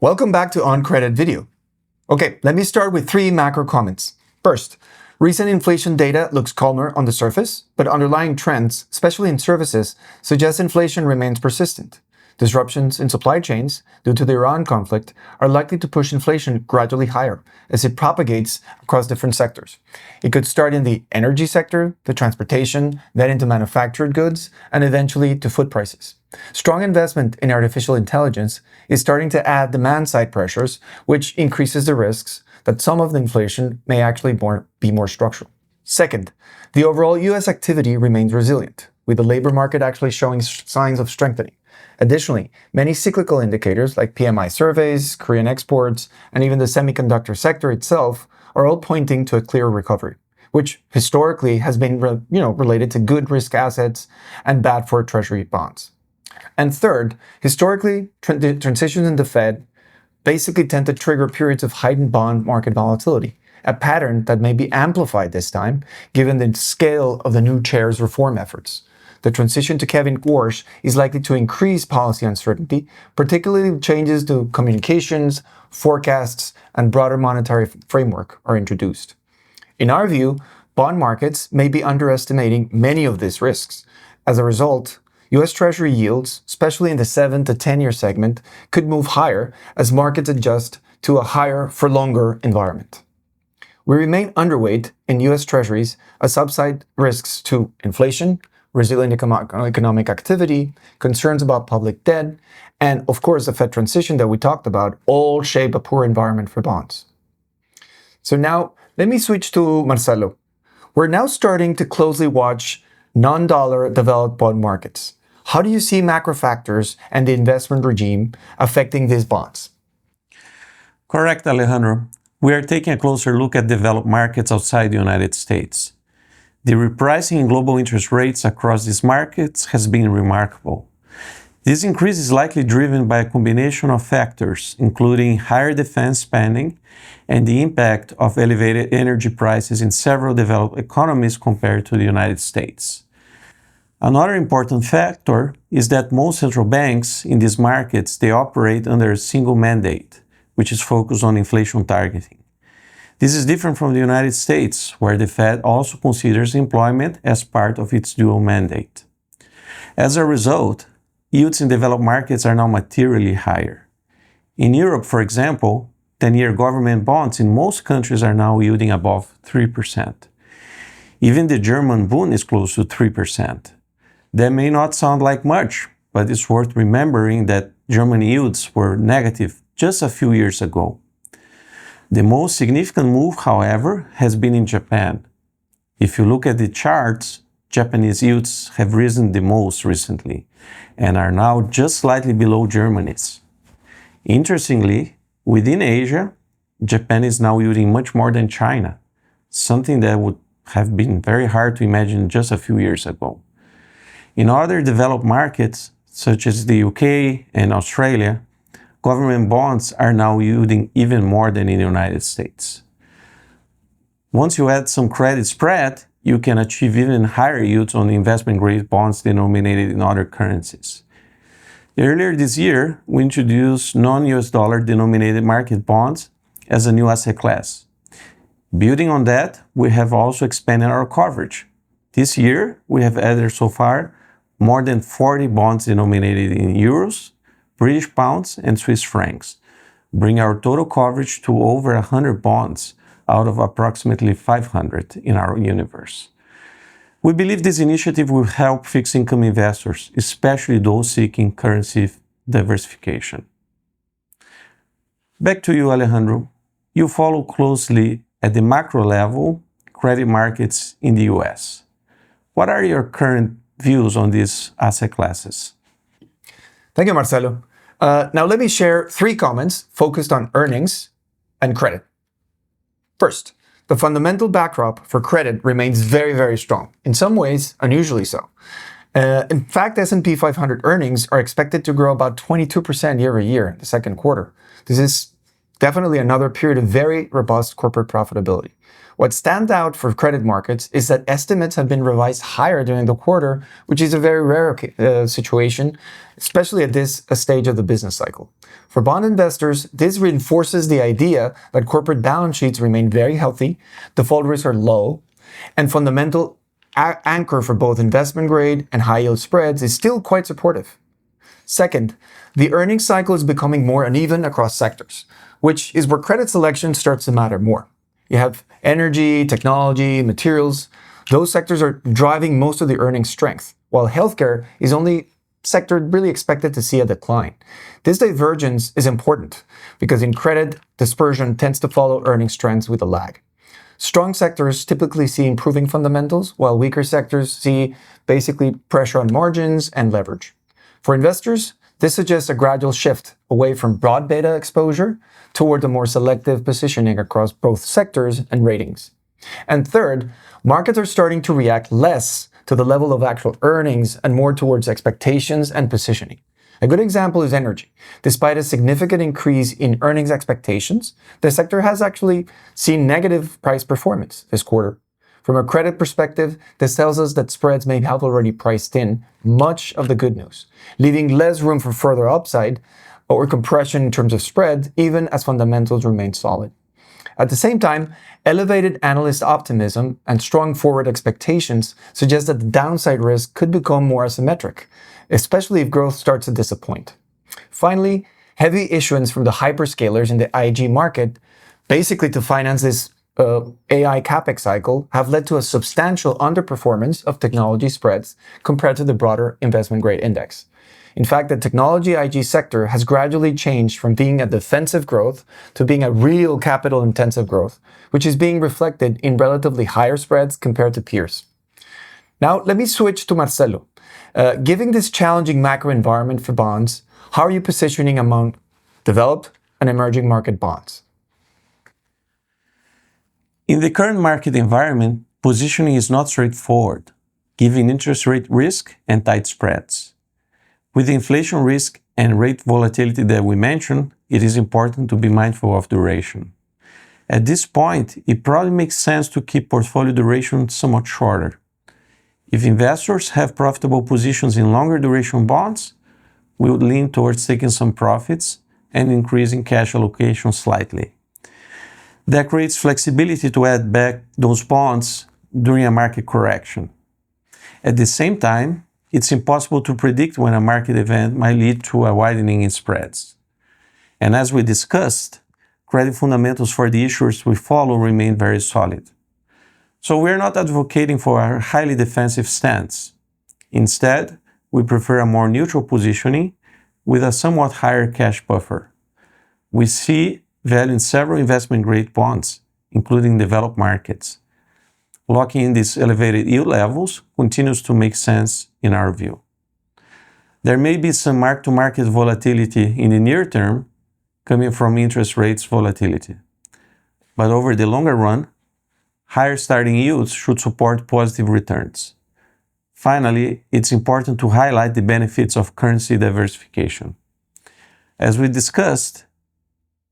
Welcome back to On Credit video. Okay, let me start with 3 macro comments. First, recent inflation data looks calmer on the surface, but underlying trends, especially in services, suggest inflation remains persistent. Disruptions in supply chains due to the Iran conflict are likely to push inflation gradually higher as it propagates across different sectors. It could start in the energy sector, the transportation, then into manufactured goods, and eventually to food prices. Strong investment in artificial intelligence is starting to add demand-side pressures, which increases the risks that some of the inflation may actually be more structural. Second, the overall U.S. activity remains resilient, with the labor market actually showing signs of strengthening. Additionally, many cyclical indicators like PMI surveys, Korean exports, and even the semiconductor sector itself are all pointing to a clear recovery, which historically has been related to good risk assets and bad for treasury bonds. And third, historically, transitions in the Fed basically tend to trigger periods of heightened bond market volatility, a pattern that may be amplified this time given the scale of the new chair's reform efforts. The transition to Kevin Warsh is likely to increase policy uncertainty, particularly changes to communications, forecasts, and broader monetary framework are introduced. In our view, bond markets may be underestimating many of these risks. As a result, U.S. Treasury yields, especially in the 7 to 10-year segment, could move higher as markets adjust to a higher for longer environment. We remain underweight in U.S. Treasuries as upside risks to inflation, resilient economic activity, concerns about public debt, and of course the Fed transition that we talked about all shape a poor environment for bonds. So now let me switch to Marcelo. We're now starting to closely watch non-dollar developed bond markets. How do you see macro factors and the investment regime affecting these bonds? Correct, Alejandro. We are taking a closer look at developed markets outside the United States. The repricing in global interest rates across these markets has been remarkable. This increase is likely driven by a combination of factors, including higher defense spending and the impact of elevated energy prices in several developed economies compared to the United States. Another important factor is that most central banks in these markets, they operate under a single mandate, which is focused on inflation targeting. This is different from the United States, where the Fed also considers employment as part of its dual mandate. As a result, yields in developed markets are now materially higher. In Europe, for example, 10-year government bonds in most countries are now yielding above 3%. Even the German Bund is close to 3%. That may not sound like much, but it's worth remembering that German yields were negative just a few years ago. The most significant move, however, has been in Japan. If you look at the charts, Japanese yields have risen the most recently and are now just slightly below Germany's. Interestingly, within Asia, Japan is now yielding much more than China, something that would have been very hard to imagine just a few years ago. In other developed markets, such as the UK and Australia, government bonds are now yielding even more than in the United States. Once you add some credit spread, you can achieve even higher yields on investment-grade bonds denominated in other currencies. Earlier this year, we introduced non-US dollar denominated market bonds as a new asset class. Building on that, we have also expanded our coverage. This year, we have added so far more than 40 bonds denominated in euros, British pounds, and Swiss francs, bring our total coverage to over 100 bonds out of approximately 500 in our universe. We believe this initiative will help fixed income investors, especially those seeking currency diversification. Back to you, Alejandro. You follow closely at the macro level credit markets in the US. What are your current views on these asset classes? Thank you, Marcelo. Now let me share 3 comments focused on earnings and credit. First, the fundamental backdrop for credit remains very, very strong, in some ways unusually so. In fact, S&P 500 earnings are expected to grow about 22% year over year in the second quarter. This is definitely another period of very robust corporate profitability. What stands out for credit markets is that estimates have been revised higher during the quarter, which is a very rare situation, especially at this stage of the business cycle. For bond investors, this reinforces the idea that corporate balance sheets remain very healthy, default risks are low, and fundamental anchor for both investment grade and high yield spreads is still quite supportive. Second, the earnings cycle is becoming more uneven across sectors, which is where credit selection starts to matter more. You have energy, technology, materials. Those sectors are driving most of the earnings strength, while healthcare is only sector really expected to see a decline. This divergence is important because in credit, dispersion tends to follow earnings trends with a lag. Strong sectors typically see improving fundamentals, while weaker sectors see basically pressure on margins and leverage. For investors, this suggests a gradual shift away from broad beta exposure toward a more selective positioning across both sectors and ratings. And third, markets are starting to react less to the level of actual earnings and more towards expectations and positioning. A good example is energy. Despite a significant increase in earnings expectations, the sector has actually seen negative price performance this quarter. From a credit perspective, this tells us that spreads may have already priced in much of the good news, leaving less room for further upside or compression in terms of spread, even as fundamentals remain solid. At the same time, elevated analyst optimism and strong forward expectations suggest that the downside risk could become more asymmetric, especially if growth starts to disappoint. Finally, heavy issuance from the hyperscalers in the IG market, basically to finance this AI capex cycle, have led to a substantial underperformance of technology spreads compared to the broader investment grade index. In fact, the technology IG sector has gradually changed from being a defensive growth to being a real capital-intensive growth, which is being reflected in relatively higher spreads compared to peers. Now, let me switch to Marcelo. Given this challenging macro environment for bonds, how are you positioning among developed and emerging market bonds? In the current market environment, positioning is not straightforward, given interest rate risk and tight spreads. With the inflation risk and rate volatility that we mentioned, it is important to be mindful of duration. At this point, it probably makes sense to keep portfolio duration somewhat shorter. If investors have profitable positions in longer duration bonds, we would lean towards taking some profits and increasing cash allocation slightly. That creates flexibility to add back those bonds during a market correction. At the same time, it's impossible to predict when a market event might lead to a widening in spreads. And as we discussed, credit fundamentals for the issuers we follow remain very solid. So we're not advocating for a highly defensive stance. Instead, we prefer a more neutral positioning with a somewhat higher cash buffer. We see value in several investment-grade bonds, including developed markets. Locking in these elevated yield levels continues to make sense in our view. There may be some mark-to-market volatility in the near term coming from interest rates volatility. But over the longer run, higher starting yields should support positive returns. Finally, it's important to highlight the benefits of currency diversification. As we discussed,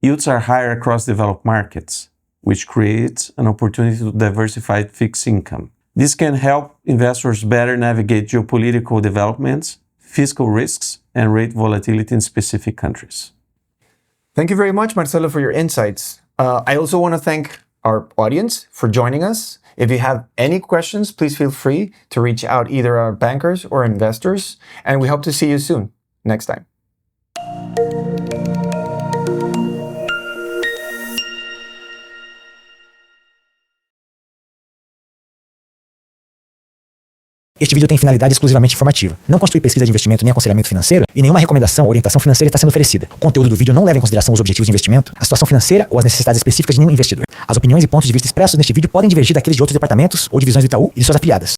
yields are higher across developed markets, which creates an opportunity to diversify fixed income. This can help investors better navigate geopolitical developments, fiscal risks, and rate volatility in specific countries. Thank you very much, Marcelo, for your insights. I also want to thank our audience for joining us. If you have any questions, please feel free to reach out either our bankers or investors, and we hope to see you soon next time. Este vídeo tem finalidade exclusivamente informativa. Não constitui pesquisa de investimento nem aconselhamento financeiro e nenhuma recomendação ou orientação financeira está sendo oferecida. O conteúdo do vídeo não leva em consideração os objetivos de investimento, a situação financeira ou as necessidades específicas de nenhum investidor. As opiniões e pontos de vista expressos neste vídeo podem divergir daqueles de outros departamentos ou divisões do Itaú e de suas afiliadas.